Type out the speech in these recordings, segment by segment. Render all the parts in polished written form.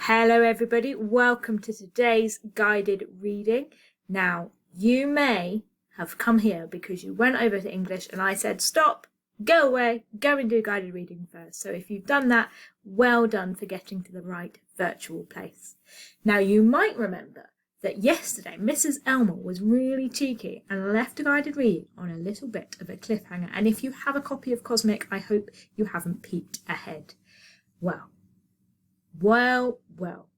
Hello everybody, welcome to today's guided reading. Now, you may have come here because you went over to English and I said, stop, go away, go and do guided reading first. So if you've done that, well done for getting to the right virtual place. Now, you might remember that yesterday Mrs. Elmer was really cheeky and left a guided reading on a little bit of a cliffhanger. And if you have a copy of Cosmic, I hope you haven't peeped ahead. Well,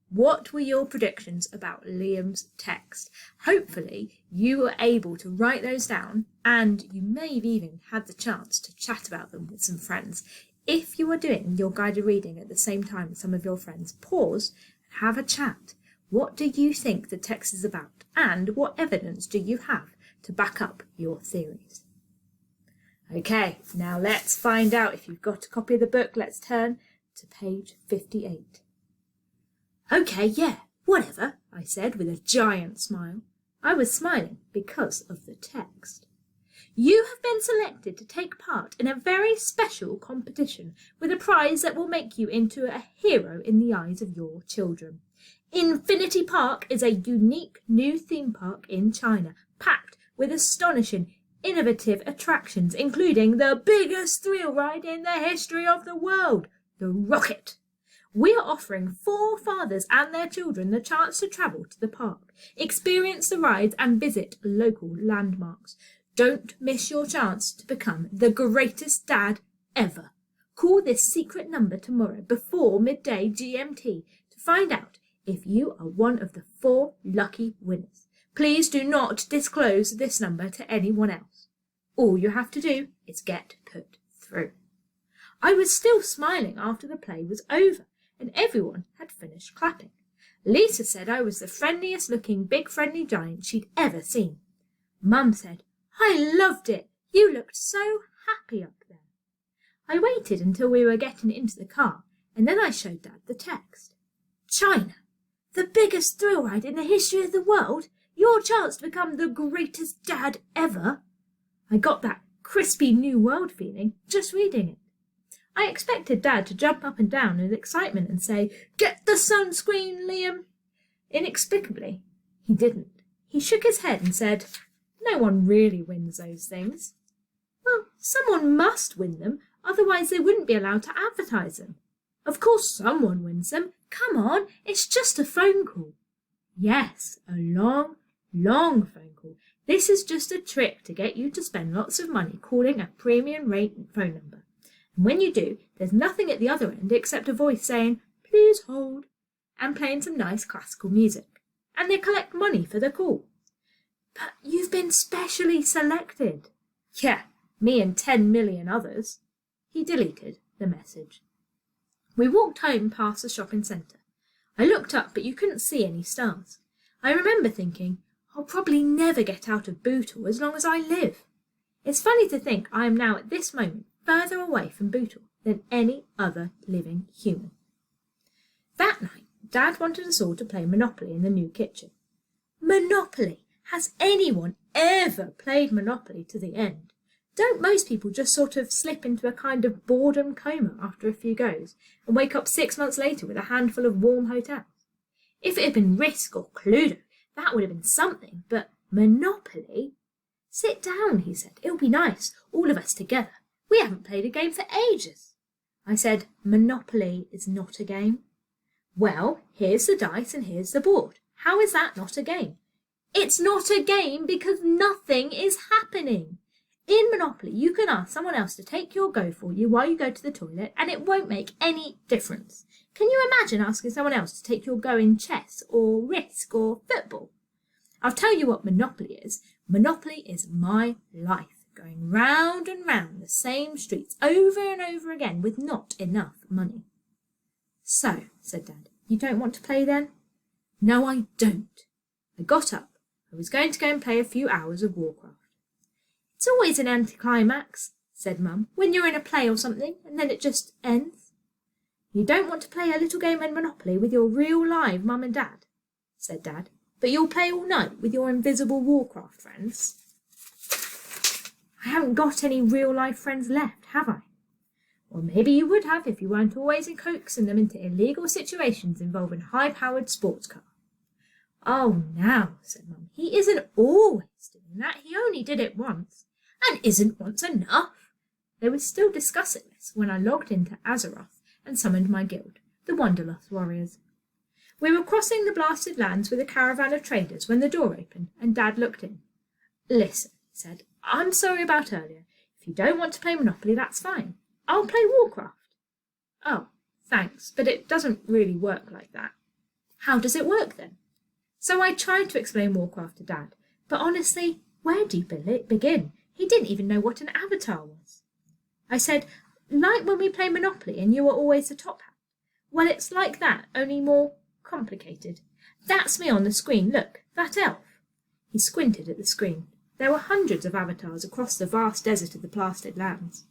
what were your predictions about Liam's text? Hopefully you were able to write those down and you may have even had the chance to chat about them with some friends. If you are doing your guided reading at the same time as some of your friends, pause and have a chat. What do you think the text is about and what evidence do you have to back up your theories? Okay, now let's find out. If you've got a copy of the book, let's turn to page 58. Okay, yeah, whatever, I said with a giant smile. I was smiling because of the text. You have been selected to take part in a very special competition with a prize that will make you into a hero in the eyes of your children. Infinity Park is a unique new theme park in China, packed with astonishing, innovative attractions, including the biggest thrill ride in the history of the world, the rocket. We are offering 4 fathers and their children the chance to travel to the park, experience the rides and visit local landmarks. Don't miss your chance to become the greatest dad ever. Call this secret number tomorrow before midday GMT to find out if you are one of the 4 lucky winners. Please do not disclose this number to anyone else. All you have to do is get put through. I was still smiling after the play was over and everyone had finished clapping. Lisa said I was the friendliest looking big friendly giant she'd ever seen. Mum said, I loved it. You looked so happy up there. I waited until we were getting into the car and then I showed Dad the text. China, the biggest thrill ride in the history of the world. Your chance to become the greatest dad ever. I got that crispy new world feeling just reading it. I expected Dad to jump up and down in excitement and say, Get the sunscreen, Liam. Inexplicably, he didn't. He shook his head and said, No one really wins those things. Well, someone must win them, otherwise they wouldn't be allowed to advertise them. Of course someone wins them. Come on, it's just a phone call. Yes, a long, long phone call. This is just a trick to get you to spend lots of money calling a premium rate phone number. And when you do, there's nothing at the other end except a voice saying, Please hold, and playing some nice classical music. And they collect money for the call. But you've been specially selected. Yeah, me and 10 million others. He deleted the message. We walked home past the shopping centre. I looked up, but you couldn't see any stars. I remember thinking, I'll probably never get out of Bootle as long as I live. It's funny to think I am now at this moment further away from Bootle than any other living human. That night, Dad wanted us all to play Monopoly in the new kitchen. Monopoly! Has anyone ever played Monopoly to the end? Don't most people just sort of slip into a kind of boredom coma after a few goes and wake up 6 months later with a handful of warm hotels? If it had been Risk or Cluedo, that would have been something, but Monopoly? Sit down, he said. It'll be nice, all of us together. We haven't played a game for ages. I said, Monopoly is not a game. Well, here's the dice and here's the board. How is that not a game? It's not a game because nothing is happening. In Monopoly, you can ask someone else to take your go for you while you go to the toilet and it won't make any difference. Can you imagine asking someone else to take your go in chess or Risk or football? I'll tell you what Monopoly is. Monopoly is my life. Going round and round the same streets over and over again with not enough money. So, said Dad, you don't want to play then? No, I don't. I got up. I was going to go and play a few hours of Warcraft. It's always an anticlimax, said Mum, when you're in a play or something, and then it just ends. You don't want to play a little game of Monopoly with your real live Mum and Dad, said Dad, but you'll play all night with your invisible Warcraft friends. I haven't got any real-life friends left, have I? Or maybe you would have if you weren't always coaxing them into illegal situations involving high-powered sports cars. Oh, now, said Mum, he isn't always doing that. He only did it once. And isn't once enough? They were still discussing this when I logged into Azeroth and summoned my guild, the Wanderlust Warriors. We were crossing the blasted lands with a caravan of traders when the door opened and Dad looked in. Listen, he said, I'm sorry about earlier. If you don't want to play Monopoly, that's fine. I'll play Warcraft. Oh, thanks, but it doesn't really work like that. How does it work then? So I tried to explain Warcraft to Dad, but honestly, where do you begin? He didn't even know what an avatar was. I said, like when we play Monopoly and you are always the top hat. Well, it's like that, only more complicated. That's me on the screen, look, that elf. He squinted at the screen. There were hundreds of avatars across the vast desert of the Blasted Lands.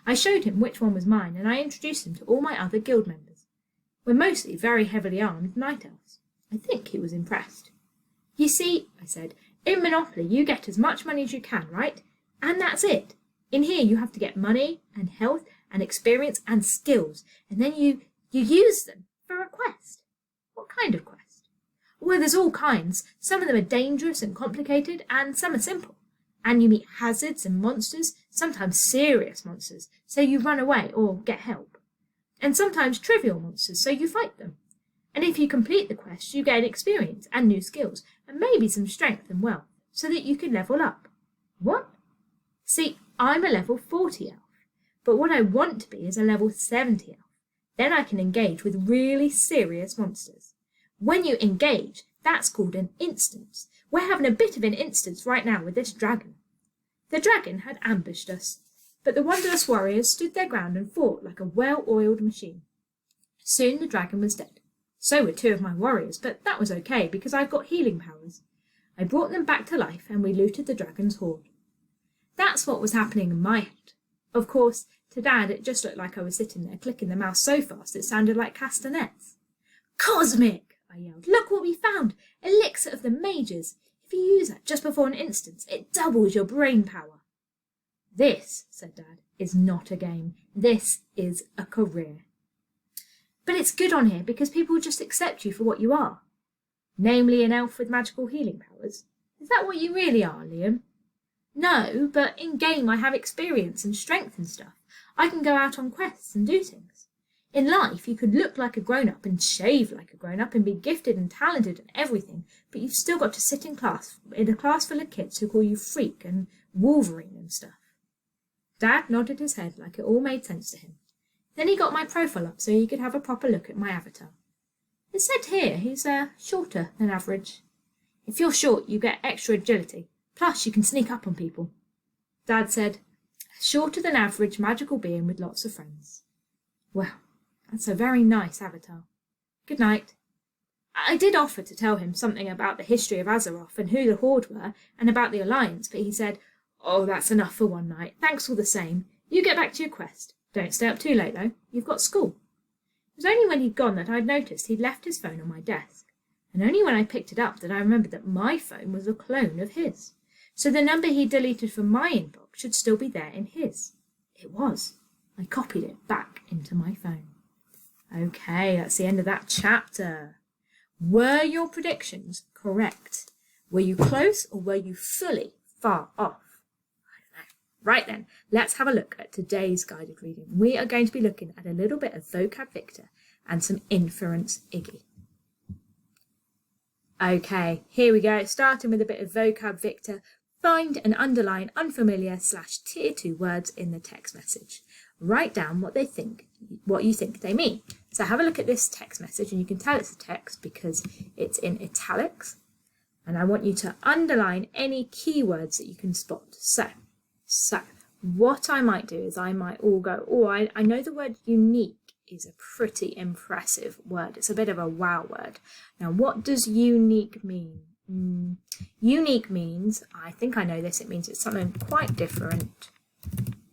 I showed him which one was mine, and I introduced him to all my other guild members. We're mostly very heavily armed night elves. I think he was impressed. You see, I said, in Monopoly you get as much money as you can, right? And that's it. In here you have to get money and health and experience and skills, and then you use them for a quest. What kind of quest? Well, there's all kinds. Some of them are dangerous and complicated, and some are simple. And you meet hazards and monsters, sometimes serious monsters, so you run away or get help. And sometimes trivial monsters, so you fight them. And if you complete the quest, you gain experience and new skills, and maybe some strength and wealth, so that you can level up. What? See, I'm a level 40 elf, but what I want to be is a level 70 elf. Then I can engage with really serious monsters. When you engage, that's called an instance. We're having a bit of an instance right now with this dragon. The dragon had ambushed us, but the Wanderlust Warriors stood their ground and fought like a well-oiled machine. Soon the dragon was dead. So were 2 of my warriors, but that was okay because I've got healing powers. I brought them back to life and we looted the dragon's hoard. That's what was happening in my head. Of course, to Dad it just looked like I was sitting there clicking the mouse so fast it sounded like castanets. Cosmic! I yelled. Look what we found! Elixir of the Mages! If you use that just before an instance, it doubles your brain power. This, said Dad, is not a game. This is a career. But it's good on here because people just accept you for what you are. Namely, an elf with magical healing powers. Is that what you really are, Liam? No, but in-game I have experience and strength and stuff. I can go out on quests and do things. In life, you could look like a grown-up and shave like a grown-up and be gifted and talented and everything, but you've still got to sit in a class full of kids who call you freak and Wolverine and stuff. Dad nodded his head like it all made sense to him. Then he got my profile up so he could have a proper look at my avatar. It said here he's shorter than average. If you're short, you get extra agility. Plus, you can sneak up on people. Dad said, shorter than average magical being with lots of friends. Well, that's a very nice avatar. Good night. I did offer to tell him something about the history of Azeroth and who the Horde were and about the Alliance, but he said, oh, that's enough for one night. Thanks all the same. You get back to your quest. Don't stay up too late, though. You've got school. It was only when he'd gone that I'd noticed he'd left his phone on my desk, and only when I picked it up did I remember that my phone was a clone of his. So the number he deleted from my inbox should still be there in his. It was. I copied it back into my phone. Okay, that's the end of that chapter. Were your predictions correct? Were you close or were you fully far off? I don't know. Right then, let's have a look at today's guided reading. We are going to be looking at a little bit of vocab Victor and some inference Iggy. Okay, here we go. Starting with a bit of vocab Victor. Find and underline unfamiliar / tier 2 words in the text message. Write down what you think they mean. So have a look at this text message, and you can tell it's a text because it's in italics. And I want you to underline any keywords that you can spot. So what I might do is I might all go, oh, I know the word unique is a pretty impressive word. It's a bit of a wow word. Now, what does unique mean? Unique means, I think I know this, it means it's something quite different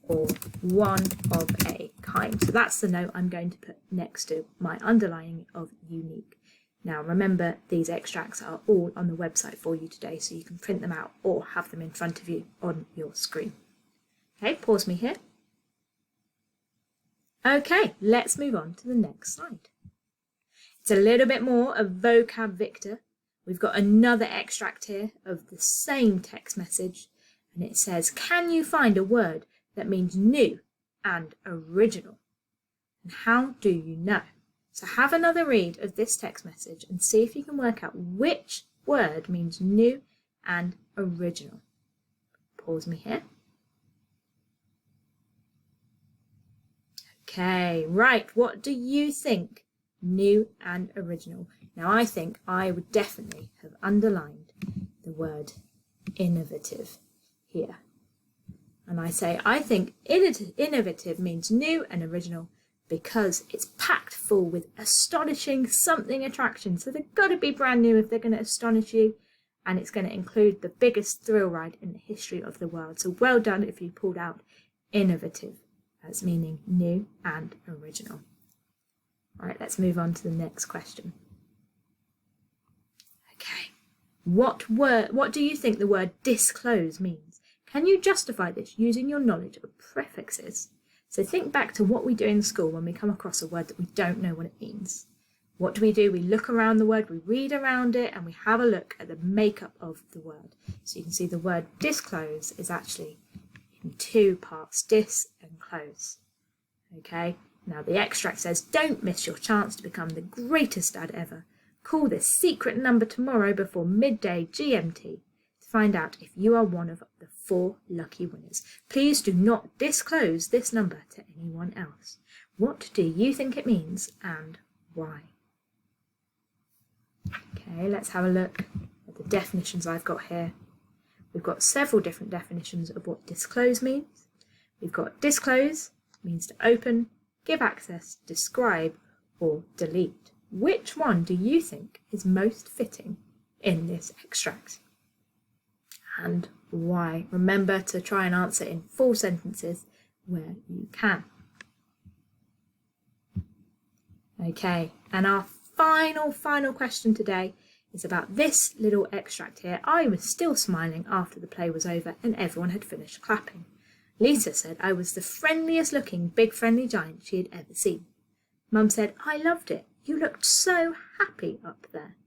or one of a kind. So that's the note I'm going to put next to my underlining of unique. Now remember, these extracts are all on the website for you today, so you can print them out or have them in front of you on your screen. Okay, pause me here. Okay, let's move on to the next slide. It's a little bit more of Vocab Victor. We've got another extract here of the same text message, and it says, can you find a word that means new and original? And how do you know? So have another read of this text message and see if you can work out which word means new and original. Pause me here. Okay, right, what do you think? New and original. Now I think I would definitely have underlined the word innovative here. And I say I think innovative means new and original because it's packed full with astonishing something attractions. So they've got to be brand new if they're going to astonish you, and it's going to include the biggest thrill ride in the history of the world. So well done if you pulled out innovative as meaning new and original. Right, let's move on to the next question. Okay, what do you think the word disclose means? Can you justify this using your knowledge of prefixes? So think back to what we do in school when we come across a word that we don't know what it means. What do? We look around the word, we read around it, and we have a look at the makeup of the word. So you can see the word disclose is actually in two parts, dis and close. Okay, now the extract says, don't miss your chance to become the greatest dad ever. Call this secret number tomorrow before midday GMT to find out if you are one of the 4 lucky winners. Please do not disclose this number to anyone else. What do you think it means and why? Okay, let's have a look at the definitions I've got here. We've got several different definitions of what disclose means. We've got disclose means to open, give access, describe, or delete. Which one do you think is most fitting in this extract? And why? Remember to try and answer in full sentences where you can. Okay, and our final question today is about this little extract here. I was still smiling after the play was over and everyone had finished clapping. Lisa said I was the friendliest looking big friendly giant she had ever seen. Mum said, I loved it. You looked so happy up there.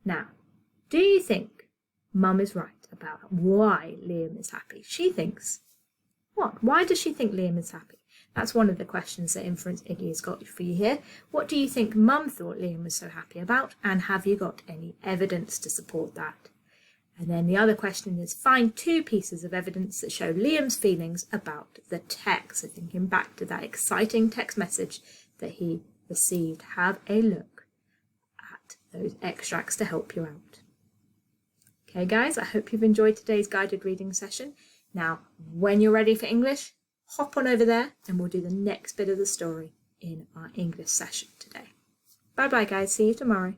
Now, do you think Mum is right about why Liam is happy? She thinks, what? Why does she think Liam is happy? That's one of the questions that Inference Iggy has got for you here. What do you think Mum thought Liam was so happy about? And have you got any evidence to support that? And then the other question is, find 2 pieces of evidence that show Liam's feelings about the text. So thinking back to that exciting text message that he received, have a look at those extracts to help you out. Okay guys, I hope you've enjoyed today's guided reading session. Now, when you're ready for English, hop on over there and we'll do the next bit of the story in our English session today. Bye bye guys, see you tomorrow.